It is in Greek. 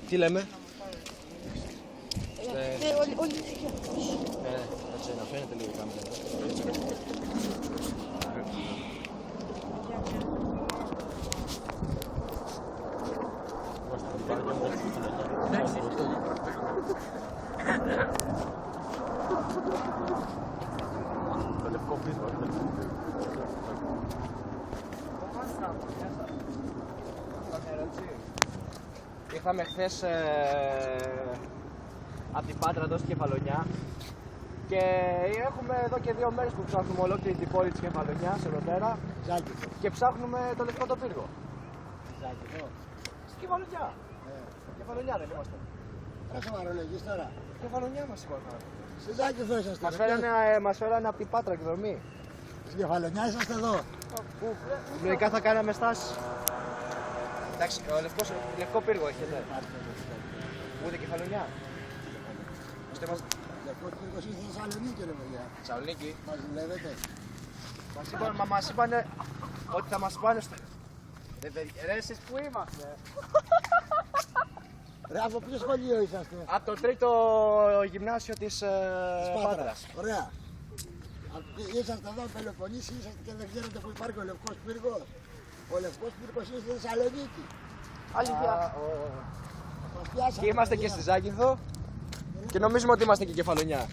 Τι λέμε? Όλη ησυχία. Κάτσε να φαίνεται λίγο η κάμερα. Το λευκό πίσω. Ήρθαμε χθες από την Πάτρα εδώ στη Κεφαλονιά και έχουμε εδώ και 2 μέρες που ψάχνουμε ολόκληρη την πόλη της Κεφαλονιάς εδώ πέρα και ψάχνουμε το λευκό το πύργο. Στη Κεφαλονιά. Κεφαλονιά δεν είμαστε. Θα σοβαρολογείς τώρα. Κεφαλονιά μας είπαμε. Στη Ζάκηθο είσαστε. Μας φέρανε από την Πάτρα εκδρομή. Στην Κεφαλονιά είσαστε εδώ. Λογικά θα κάναμε στάση. Εντάξει, λευκό πύργο έχετε. Ούτε Κεφαλονιά. Λευκός πύργος ήρθε στη Θεσσαλονίκη ρε παιδιά. Θεσσαλονίκη. Μας δουλεύετε. Μας είπανε ότι θα μας πάνε στο... Ρε εσείς που είμαστε? Ρε από ποιο σχολείο είσαστε? Από το 3ο γυμνάσιο της Πάτρας. Ωραία. Είσαστε εδώ Πελοποννήσι, είσαστε και δεν ξέρετε που υπάρχει ο Λευκός Πύργος. Ο Λευκός Πύργος είναι στη Θεσσαλονίκη. Αλήθεια. Μας πιάσατε, Και είμαστε παιδιά. και στη Ζάκηθο και νομίζουμε ότι είμαστε και Κεφαλονιά.